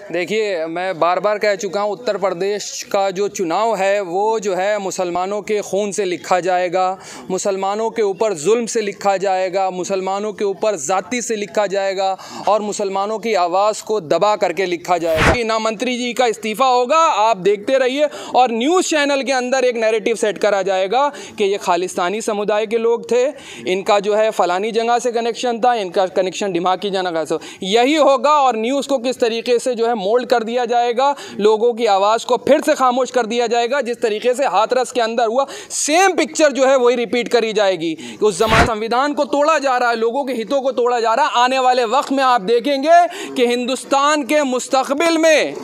देखिए, मैं बार बार कह चुका हूँ, उत्तर प्रदेश का जो चुनाव है वो जो है मुसलमानों के खून से लिखा जाएगा, मुसलमानों के ऊपर जुल्म से लिखा जाएगा, मुसलमानों के ऊपर ज़ाती से लिखा जाएगा और मुसलमानों की आवाज़ को दबा करके लिखा जाएगा। कि ना मंत्री जी का इस्तीफ़ा होगा, आप देखते रहिए, और न्यूज़ चैनल के अंदर एक नैरेटिव सेट करा जाएगा कि ये खालिस्तानी समुदाय के लोग थे, इनका जो है फ़लानी जगह से कनेक्शन था, इनका कनेक्शन दिमाग की जगह से। यही होगा और न्यूज़ को किस तरीके से जो है मोल्ड कर दिया जाएगा, लोगों की आवाज़ को फिर से खामोश कर दिया जाएगा। जिस तरीके से हाथरस के अंदर हुआ, सेम पिक्चर जो है वही रिपीट करी जाएगी। उस ज़माने संविधान को तोड़ा जा रहा है, लोगों के हितों को तोड़ा जा रहा है। आने वाले वक्त में आप देखेंगे कि हिंदुस्तान के मुस्तकबिल में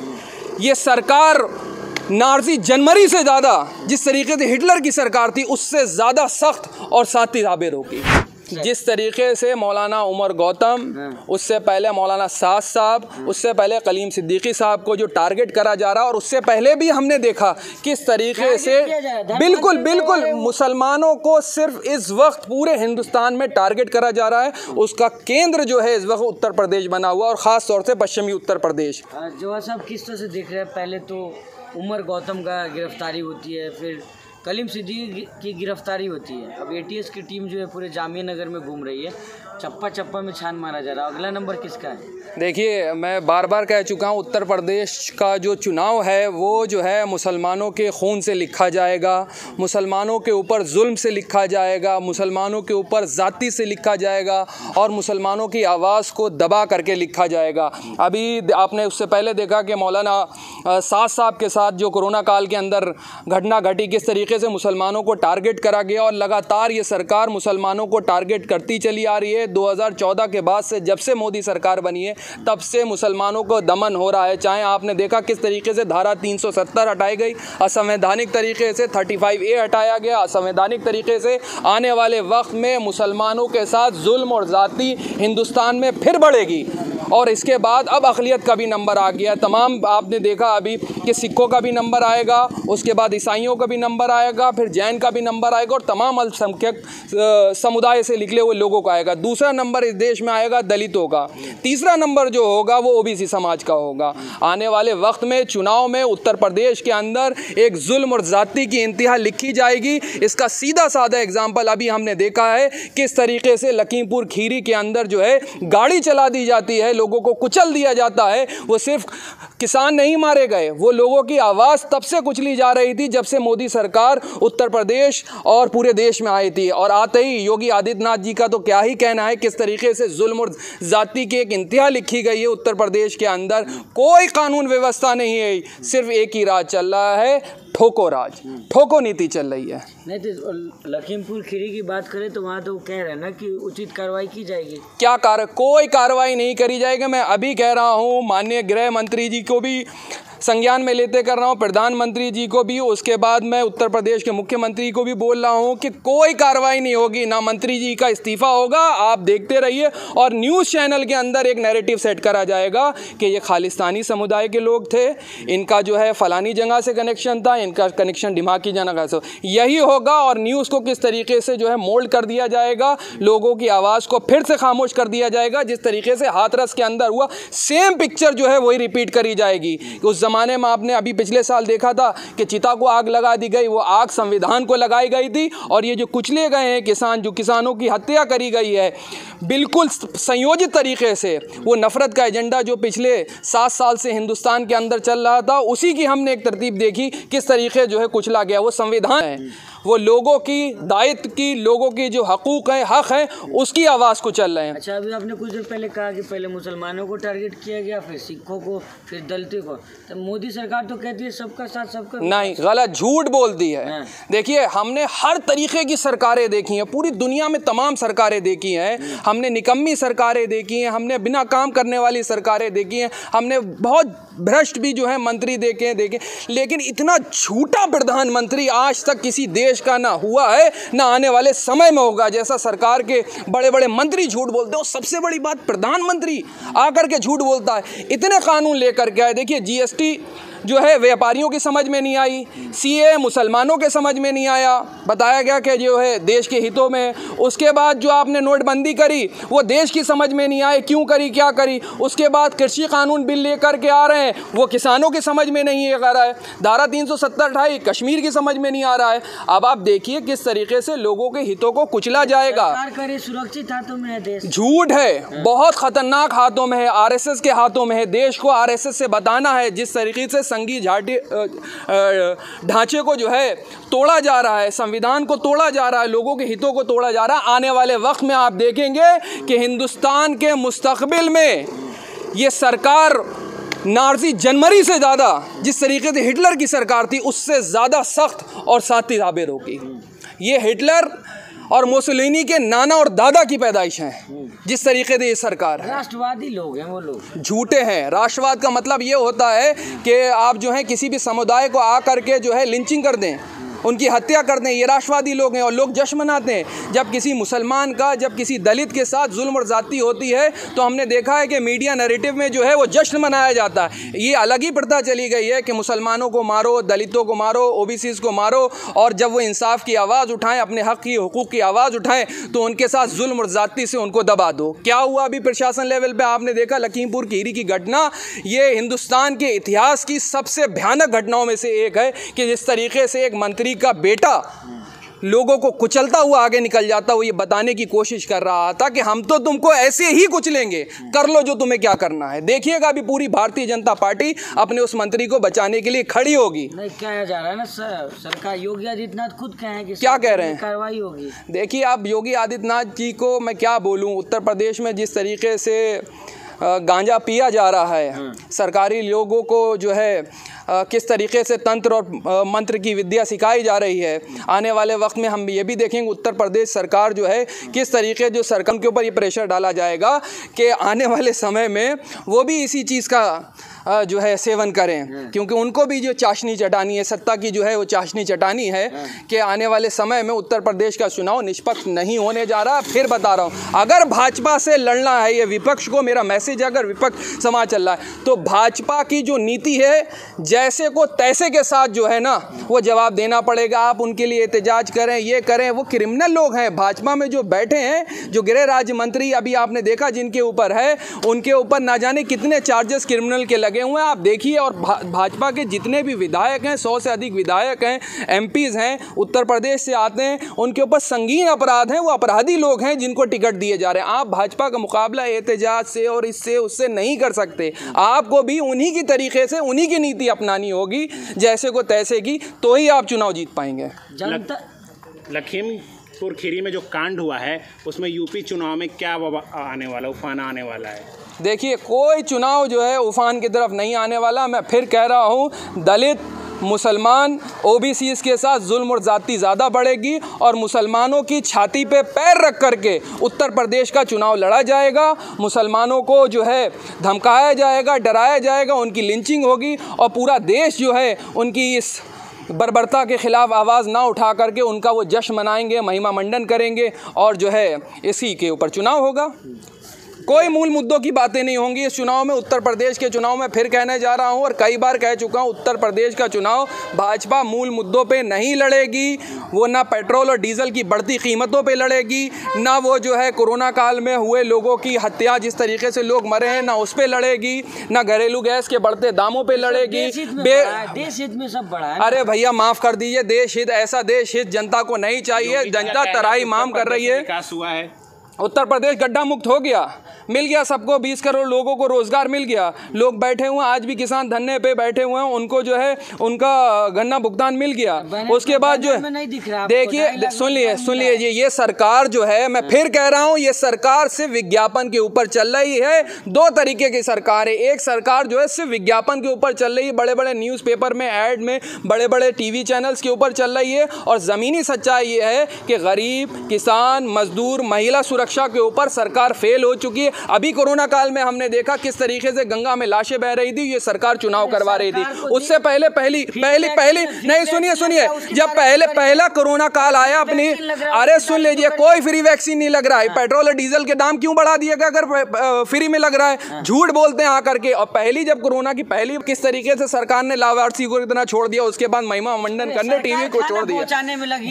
ये सरकार नाज़ी जनमरी से ज़्यादा, जिस तरीके से हिटलर की सरकार थी, उससे ज़्यादा सख्त और साथी साबित होगी। जिस तरीके से मौलाना उमर गौतम, उससे पहले मौलाना साद साहब, उससे पहले कलीम सिद्दीकी साहब को जो टारगेट करा जा रहा है, और उससे पहले भी हमने देखा किस तरीके से बिल्कुल मुसलमानों को सिर्फ इस वक्त पूरे हिंदुस्तान में टारगेट करा जा रहा है। उसका केंद्र जो है इस वक्त उत्तर प्रदेश बना हुआ, और ख़ास तौर से पश्चिमी उत्तर प्रदेश। जवाहर साहब, किस तरह से देख रहे हैं? पहले तो उमर गौतम का गिरफ्तारी होती है, फिर कलीम सिद्दीकी की गिरफ्तारी होती है, अब ATS की टीम जो है पूरे जामिया नगर में घूम रही है, चप्पा चप्पा में छान मारा जा रहा है। अगला नंबर किसका है? देखिए, मैं बार बार कह चुका हूँ, उत्तर प्रदेश का जो चुनाव है वो जो है मुसलमानों के खून से लिखा जाएगा, मुसलमानों के ऊपर जुल्म से लिखा जाएगा, मुसलमानों के ऊपर ज़ाती से लिखा जाएगा और मुसलमानों की आवाज़ को दबा करके लिखा जाएगा। अभी आपने उससे पहले देखा कि मौलाना साद साहब के साथ जो कोरोना काल के अंदर घटना घटी, किस तरीके से मुसलमानों को टारगेट करा गया, और लगातार ये सरकार मुसलमानों को टारगेट करती चली आ रही है। 2014 के बाद से, जब से मोदी सरकार बनी है, तब से मुसलमानों को दमन हो रहा है। चाहे आपने देखा किस तरीके से धारा 370 हटाई गई, असंवैधानिक तरीके से 35A हटाया गया, असंवैधानिक तरीके से। आने वाले वक्त में मुसलमानों के साथ जुल्म और ज़ाती हिंदुस्तान में फिर बढ़ेगी, और इसके बाद अब अक़लियत का भी नंबर आ गया। तमाम आपने देखा अभी कि सिखों का भी नंबर आएगा, उसके बाद ईसाइयों का भी नंबर आएगा, फिर जैन का भी नंबर आएगा, और तमाम अल्पसंख्यक समुदाय से निकले हुए लोगों का आएगा। दूसरा नंबर इस देश में आएगा दलितों का। तीसरा नंबर जो होगा वो OBC समाज का होगा। आने वाले वक्त में चुनाव में उत्तर प्रदेश के अंदर एक जुल्म और ज़ाती की इंतहा लिखी जाएगी। इसका सीधा साधा एग्जाम्पल अभी हमने देखा है, किस तरीके से लखीमपुर खीरी के अंदर जो है गाड़ी चला दी जाती है, लोगों को कुचल दिया जाता है। वो सिर्फ किसान नहीं मारे गए, वो लोगों की आवाज़ तब से कुचली जा रही थी जब से मोदी सरकार उत्तर प्रदेश और पूरे देश में आई थी। और आते ही योगी आदित्यनाथ जी का तो क्या ही कहना है, किस तरीके से जुल्म और ज़ाती की एक इंतहा लिखी गई है उत्तर प्रदेश के अंदर। कोई कानून व्यवस्था नहीं है, सिर्फ एक ही राज चल रहा है, ठोको राज, ठोको नीति चल रही है। नहीं तो लखीमपुर खीरी की बात करें तो वहाँ तो कह रहे हैं ना कि उचित कार्रवाई की जाएगी। क्या कोई कार्रवाई नहीं करी जाएगी। मैं अभी कह रहा हूँ, माननीय गृह मंत्री जी को भी संज्ञान में लेते कर रहा हूँ, प्रधानमंत्री जी को भी, उसके बाद मैं उत्तर प्रदेश के मुख्यमंत्री को भी बोल रहा हूँ कि कोई कार्रवाई नहीं होगी, ना मंत्री जी का इस्तीफ़ा होगा, आप देखते रहिए, और न्यूज़ चैनल के अंदर एक नैरेटिव सेट करा जाएगा कि ये खालिस्तानी समुदाय के लोग थे, इनका जो है फ़लानी जगह से कनेक्शन था, इनका कनेक्शन दिमाग की जगह से। यही होगा और न्यूज़ को किस तरीके से जो है मोल्ड कर दिया जाएगा, लोगों की आवाज़ को फिर से खामोश कर दिया जाएगा। जिस तरीके से हाथरस के अंदर हुआ, सेम पिक्चर जो है वही रिपीट करी जाएगी। उस ज़माने में आपने अभी पिछले साल देखा था कि चिता को आग लगा दी गई, वो आग संविधान को लगाई गई थी, और ये जो कुचले गए हैं किसान, जो किसानों की हत्या करी गई है, बिल्कुल संयोजित तरीके से वो नफ़रत का एजेंडा जो पिछले 7 साल से हिंदुस्तान के अंदर चल रहा था, उसी की हमने एक तरतीब देखी, किस तरीके जो है कुचला गया। वो संविधान है, वो लोगों की दायित्व की, लोगों की जो हकूक़ हैं, हक़ हैं, उसकी आवाज़ को चल रहे हैं। अच्छा, अभी आपने कुछ देर पहले कहा कि पहले मुसलमानों को टारगेट किया गया, फिर सिखों को, फिर दलितों को। तो मोदी सरकार तो कहती है सबका साथ सबका, नहीं, गलत, झूठ बोलती है। देखिए, हमने हर तरीके की सरकारें देखी हैं, पूरी दुनिया में तमाम सरकारें देखी हैं। हमने निकम्मी सरकारें देखी हैं, हमने बिना काम करने वाली सरकारें देखी हैं, हमने बहुत भ्रष्ट भी जो है मंत्री देखे, लेकिन इतना झूठा प्रधानमंत्री आज तक किसी देश का ना हुआ है, ना आने वाले समय में होगा। जैसा सरकार के बड़े बड़े मंत्री झूठ बोलते हैं, सबसे बड़ी बात प्रधानमंत्री आकर के झूठ बोलता है। इतने कानून लेकर के आए। देखिए, GST जो है व्यापारियों की समझ में नहीं आई, सीए मुसलमानों के समझ में नहीं आया, बताया गया कि जो है देश के हितों में। उसके बाद जो आपने नोटबंदी करी वो देश की समझ में नहीं आए, क्यों करी, क्या करी। उसके बाद कृषि कानून बिल लेकर के आ रहे हैं, वो किसानों की समझ में नहीं आ रहा है। धारा 370 हटाई, कश्मीर की समझ में नहीं आ रहा है। अब आप देखिए किस तरीके से लोगों के हितों को कुचला जाएगा। सुरक्षित हाथों में है देश, झूठ है, बहुत खतरनाक हाथों में है, आरएसएस के हाथों में है। देश को आरएसएस से बताना है। जिस तरीके से संघीय ढांचे को जो है तोड़ा जा रहा है, संविधान को तोड़ा जा रहा है, लोगों के हितों को तोड़ा जा रहा है, आने वाले वक्त में आप देखेंगे कि हिंदुस्तान के मुस्तकबिल में ये सरकार नाज़ी जनवरी से ज़्यादा, जिस तरीके से हिटलर की सरकार थी, उससे ज़्यादा सख्त और साथी ताबेर होगी। ये हिटलर और मुसोलिनी के नाना और दादा की पैदाइश हैं। जिस तरीके से ये सरकार है, राष्ट्रवादी लोग हैं वो लोग, झूठे हैं। राष्ट्रवाद का मतलब ये होता है कि आप जो है किसी भी समुदाय को आकर के जो है लिंचिंग कर दें, उनकी हत्या कर दें, ये राष्ट्रवादी लोग हैं। और लोग जश्न मनाते हैं जब किसी मुसलमान का, जब किसी दलित के साथ जुल्म और ज़्यादती होती है, तो हमने देखा है कि मीडिया नैरेटिव में जो है वो जश्न मनाया जाता है। ये अलग ही प्रथा चली गई है कि मुसलमानों को मारो, दलितों को मारो, ओबीसीज़ को मारो, और जब वो इंसाफ की आवाज़ उठाएं, अपने हक़ की, हुकूक़ की आवाज़ उठाएं, तो उनके साथ जुल्म और ज़्यादती से उनको दबा दो। क्या हुआ अभी प्रशासन लेवल पर आपने देखा, लखीमपुर खीरी की घटना, ये हिंदुस्तान के इतिहास की सबसे भयानक घटनाओं में से एक है कि जिस तरीके से एक मंत्री का बेटा लोगों को कुचलता हुआ आगे निकल जाता हुआ ये बताने की कोशिश कर रहा था कि हम तो तुमको ऐसे ही कुचलेंगे, कर लो जो तुम्हें क्या करना है। देखिएगा अभी पूरी भारतीय जनता पार्टी अपने उस मंत्री को बचाने के लिए खड़ी होगी। नहीं, क्या जा रहा है ना सरकार, योगी आदित्यनाथ खुद कहें कि क्या कह रहे हैं, कार्रवाई होगी। देखिए आप योगी आदित्यनाथ जी को मैं क्या बोलूं, उत्तर प्रदेश में जिस तरीके से गांजा पिया जा रहा है, सरकारी लोगों को जो है किस तरीके से तंत्र और मंत्र की विद्या सिखाई जा रही है। आने वाले वक्त में हम ये भी देखेंगे उत्तर प्रदेश सरकार जो है किस तरीके जो सरकार के ऊपर ये प्रेशर डाला जाएगा कि आने वाले समय में वो भी इसी चीज़ का जो है सेवन करें, क्योंकि उनको भी जो चाशनी चटानी है, सत्ता की जो है वो चाशनी चटानी है कि आने वाले समय में उत्तर प्रदेश का चुनाव निष्पक्ष नहीं होने जा रहा। फिर बता रहा हूँ, अगर भाजपा से लड़ना है, ये विपक्ष को मेरा मैसेज, अगर विपक्ष समाज चल रहा है तो भाजपा की जो नीति है जैसे को तैसे के साथ जो है ना वो जवाब देना पड़ेगा। आप उनके लिए एहतजाज करें, ये करें, वो क्रिमिनल लोग हैं भाजपा में जो बैठे हैं, जो गृह राज्य मंत्री अभी आपने देखा जिनके ऊपर है, उनके ऊपर ना जाने कितने चार्जेस क्रिमिनल के लगे हुए हैं। आप देखिए, और भाजपा के जितने भी विधायक हैं, 100 से अधिक विधायक हैं, एमपीज़ हैं, उत्तर प्रदेश से आते हैं, उनके ऊपर संगीन अपराध हैं, वो अपराधी लोग हैं जिनको टिकट दिए जा रहे हैं। आप भाजपा का मुकाबला एहतजाज से और इससे उससे नहीं कर सकते। आपको भी उन्हीं की तरीके से उन्हीं की नीति अपनानी होगी, जैसे को तैसे की, तो ही आप चुनाव जीत पाएंगे। लखीमपुर खीरी में जो कांड हुआ है उसमें यूपी चुनाव में क्या आने वाला, उफान आने वाला है? देखिए, कोई चुनाव जो है उफान की तरफ नहीं आने वाला। मैं फिर कह रहा हूँ, दलित, मुसलमान, ओबीसीज़ के साथ जुल्म और ज़्यादती ज़्यादा बढ़ेगी और मुसलमानों की छाती पे पैर रख करके उत्तर प्रदेश का चुनाव लड़ा जाएगा। मुसलमानों को जो है धमकाया जाएगा, डराया जाएगा, उनकी लिंचिंग होगी और पूरा देश जो है उनकी इस बर्बरता के ख़िलाफ़ आवाज़ ना उठा करके उनका वो जश्न मनाएंगे, महिमा मंडन करेंगे और जो है इसी के ऊपर चुनाव होगा। कोई मूल मुद्दों की बातें नहीं होंगी इस चुनाव में। उत्तर प्रदेश के चुनाव में फिर कहने जा रहा हूं और कई बार कह चुका हूं, उत्तर प्रदेश का चुनाव भाजपा मूल मुद्दों पे नहीं लड़ेगी। वो ना पेट्रोल और डीजल की बढ़ती कीमतों पे लड़ेगी, ना वो जो है कोरोना काल में हुए लोगों की हत्या, जिस तरीके से लोग मरे हैं, ना उस पर लड़ेगी, ना घरेलू गैस के बढ़ते दामों पर लड़ेगी। देश हित में सब बड़ा है। अरे भैया माफ़ कर दीजिए, देश हित, ऐसा देश हित जनता को नहीं चाहिए। जनता तराई माम कर रही है। विकास हुआ है, उत्तर प्रदेश गड्ढा मुक्त हो गया, मिल गया सबको, 20 करोड़ लोगों को रोज़गार मिल गया। लोग बैठे हुए हैं, आज भी किसान धरने पे बैठे हुए हैं, उनको जो है उनका गन्ना भुगतान मिल गया। उसके बाद जो है देखिए, सुन लीजिए, ये सरकार जो है, मैं फिर कह रहा हूँ, ये सरकार सिर्फ विज्ञापन के ऊपर चल रही है। दो तरीके की सरकार है। एक सरकार जो है सिर्फ विज्ञापन के ऊपर चल रही है, बड़े बड़े न्यूज़पेपर में, ऐड में, बड़े बड़े टीवी चैनल्स के ऊपर चल रही है। और ज़मीनी सच्चाई ये है कि गरीब, किसान, मजदूर, महिला सुरक्षा सुरक्षा के ऊपर सरकार फेल हो चुकी है। अभी कोरोना काल में हमने देखा किस तरीके से गंगा में लाशें बह रही थी, ये सरकार चुनाव करवा रही थी। उससे पहले पहली नहीं, सुनिए, जब पहला कोरोना काल आया अपनी, अरे सुन लीजिए, कोई फ्री वैक्सीन नहीं लग रहा है। पेट्रोल और डीजल के दाम क्यों बढ़ा दिए अगर फ्री में लग रहा है? झूठ बोलते हैं आकर के। और पहली जब कोरोना की पहली किस तरीके से सरकार ने लाभार्थी को इतना छोड़ दिया, उसके बाद महिमा मंडन करने टीवी को छोड़ दिया।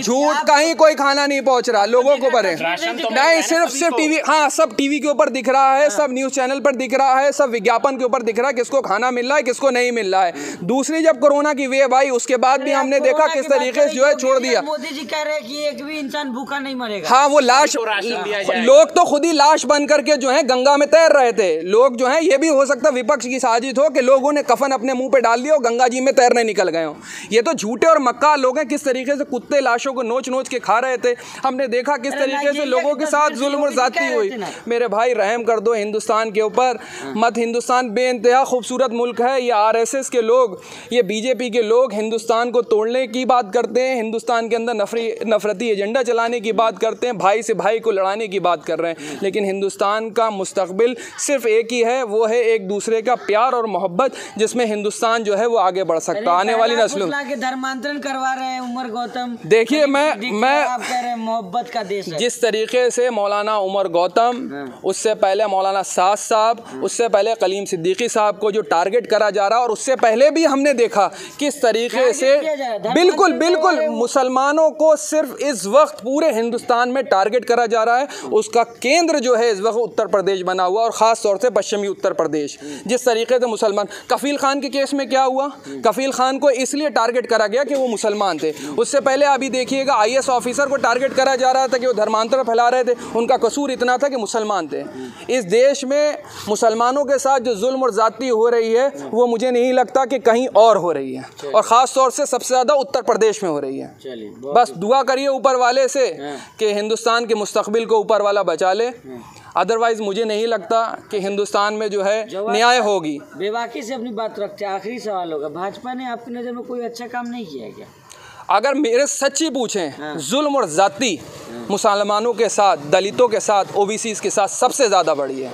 झूठ, कहीं कोई खाना नहीं पहुंच रहा लोगों को बने नहीं, सिर्फ टीवी, हाँ सब टीवी के ऊपर दिख रहा है, सब न्यूज चैनल पर दिख रहा है, सब विज्ञापन के ऊपर दिख रहा है किसको खाना मिल रहा है किसको नहीं मिल रहा है। दूसरी जब कोरोना की वेव आई उसके बाद भी हमने देखा किस तरीके से जो है छोड़ दिया। मोदी जी कह रहे हैं कि एक भी इंसान भूखा नहीं मरेगा। हाँ, वो लाश, लोग तो खुद ही लाश बन करके जो है गंगा में तैर रहे थे। लोग जो है, ये भी हो सकता विपक्ष की साजिश हो कि लोगों ने कफन अपने मुंह पे डाल दिया और गंगा जी में तैरने निकल गए हो। ये तो झूठे और मक्कार लोग हैं। किस तरीके से कुत्ते लाशों को नोच नोच के खा रहे थे। हमने देखा किस तरीके से लोगों के साथ जुल्म और ज्यादती हुई। मेरे भाई रहम कर दो हिंदुस्तान के ऊपर मत। हिंदुस्तान बेइंतहा खूबसूरत मुल्क है। ये आरएसएस के लोग, ये बीजेपी के लोग हिंदुस्तान को तोड़ने की बात करते हैं, हिंदुस्तान के अंदर नफरती एजेंडा चलाने की बात करते हैं, भाई से भाई को लड़ाने की बात कर रहे हैं। लेकिन हिंदुस्तान का मुस्तकबिल सिर्फ एक ही है, वो है एक दूसरे का प्यार और मोहब्बत, जिसमें हिंदुस्तान जो है वो आगे बढ़ सकता है। आने वाली नस्लों के धर्मांतरण करवा रहे हैं उमर गौतम। देखिए, मैं आप कह रहे हैं मोहब्बत का देश है। जिस तरीके से मौलाना उमर गौतम, उससे पहले मौलाना साद साहब, उससे पहले कलीम सिद्दीकी साहब को जो टारगेट करा जा रहा है, और उससे पहले भी हमने देखा किस तरीके से बिल्कुल मुसलमानों को सिर्फ इस वक्त पूरे हिंदुस्तान में टारगेट करा जा रहा है। उसका केंद्र जो है इस वक्त उत्तर प्रदेश बना हुआ, और ख़ास तौर से पश्चिमी उत्तर प्रदेश। जिस तरीके से मुसलमान, कफील खान के केस में क्या हुआ, कफील खान को इसलिए टारगेट करा गया कि वो मुसलमान थे। उससे पहले अभी देखिएगा IAS ऑफिसर को टारगेट करा जा रहा था कि वो धर्मांतर फैला रहे थे। उनका कसूर इतना था कि मुसलमान थे। इस देश में मुसलमानों के साथ जो जुल्म और ज़्यादती हो रही है वो मुझे नहीं लगता कि कहीं और हो रही है, और ख़ास तौर से सबसे ज़्यादा उत्तर प्रदेश में हो रही है। बस दुआ करिए ऊपर वाले से कि हिंदुस्तान के मुस्तकबिल को ऊपर वाला बचा ले। अदरवाइज मुझे नहीं लगता कि हिंदुस्तान में जो है न्याय होगी। बेबाकी से अपनी बात रखते हैं, आखिरी सवाल होगा, भाजपा ने आपकी नज़र में कोई अच्छा काम नहीं किया है क्या? अगर मेरे सच्ची पूछें, जुल्म और ज़्यादती मुसलमानों के साथ, दलितों के साथ, OBCs के साथ सबसे ज़्यादा बढ़ी है।